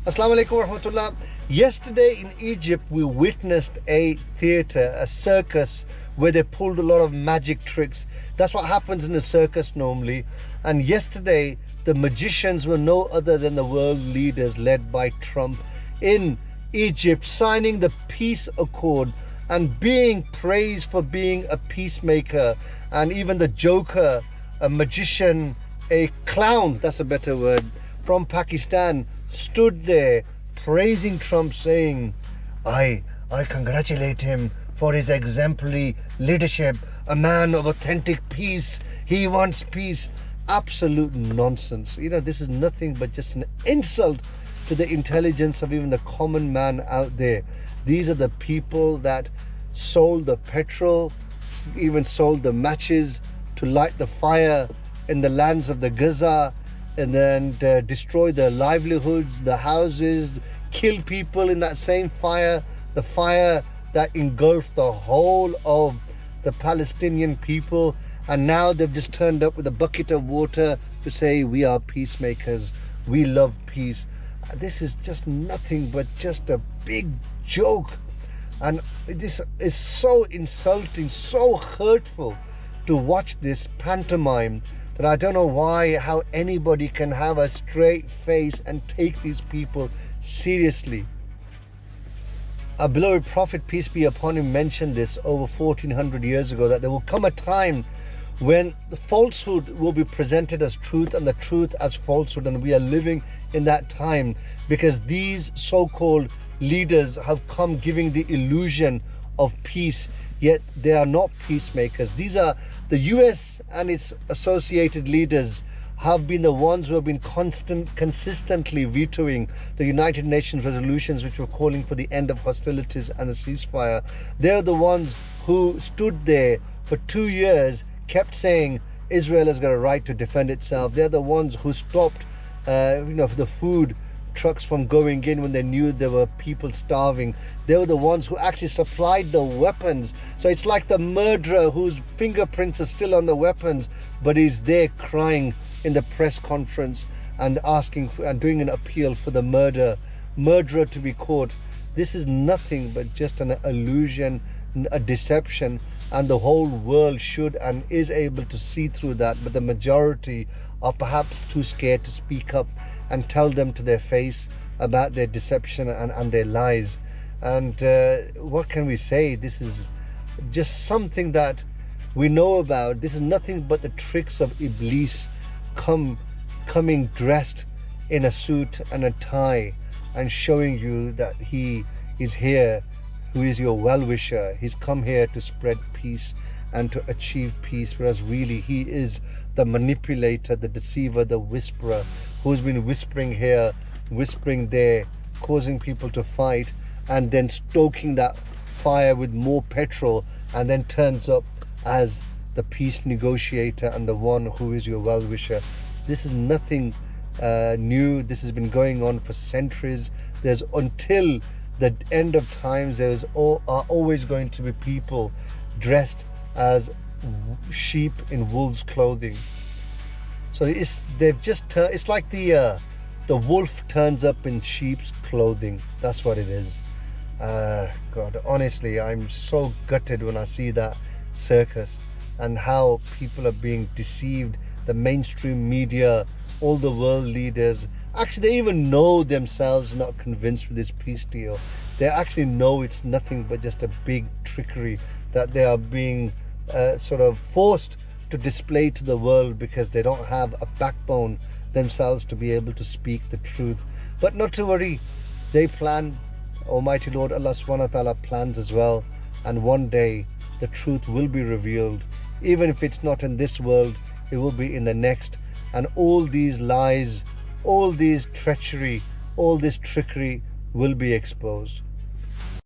Assalamu alaikum warahmatullah. Yesterday in Egypt, we witnessed a theatre, a circus, where they pulled a lot of magic tricks. That's what happens in a circus normally. And yesterday, the magicians were no other than the world leaders led by Trump in Egypt, signing the peace accord and being praised for being a peacemaker. And even the Joker, a magician, a clown, that's a better word, from Pakistan, stood there praising Trump, saying, I congratulate him for his exemplary leadership, a man of authentic peace. He wants peace. Absolute nonsense. This is nothing but just an insult to the intelligence of even the common man out there. These are the people that sold the petrol, even sold the matches to light the fire in the lands of the Gaza, and then destroy their livelihoods, the houses, kill people in that same fire, the fire that engulfed the whole of the Palestinian people. And now they've just turned up with a bucket of water to say, we are peacemakers, we love peace. This is just nothing but just a big joke. And this is so insulting, so hurtful to watch this pantomime, that I don't know how anybody can have a straight face and take these people seriously. Our beloved Prophet, peace be upon him, mentioned this over 1400 years ago, that there will come a time when the falsehood will be presented as truth and the truth as falsehood, and we are living in that time because these so-called leaders have come giving the illusion of peace, yet they are not peacemakers. These are the US and its associated leaders have been the ones who have been consistently vetoing the United Nations resolutions which were calling for the end of hostilities and a ceasefire. They're the ones who stood there for 2 years, kept saying Israel has got a right to defend itself. They're the ones who stopped the food trucks from going in when they knew there were people starving. They were the ones who actually supplied the weapons. So it's like the murderer whose fingerprints are still on the weapons, but he's there crying in the press conference and asking for, and doing an appeal for the murderer to be caught. This is nothing but just an illusion, a deception, and the whole world should and is able to see through that, but the majority are perhaps too scared to speak up and tell them to their face about their deception and their lies. And what can we say? This is just something that we know about. This is nothing but the tricks of Iblis coming dressed in a suit and a tie and showing you that he is here, who is your well-wisher. He's come here to spread peace and to achieve peace, whereas really he is the manipulator, the deceiver, the whisperer, who's been whispering here, whispering there, causing people to fight, and then stoking that fire with more petrol, and then turns up as the peace negotiator and the one who is your well-wisher. This is nothing new. This has been going on for centuries. There's until the end of times, are always going to be people dressed as sheep in wolves' clothing. So it's like the wolf turns up in sheep's clothing. That's what it is. God, honestly, I'm so gutted when I see that circus and how people are being deceived. The mainstream media, all the world leaders, actually they even know themselves not convinced with this peace deal. They actually know it's nothing but just a big trickery that they are being sort of forced to display to the world because they don't have a backbone themselves to be able to speak the truth. But not to worry, they plan. Almighty Lord Allah subhanahu wa ta'ala plans as well, and one day the truth will be revealed. Even if it's not in this world, it will be in the next, and all these lies, all these treachery, all this trickery will be exposed.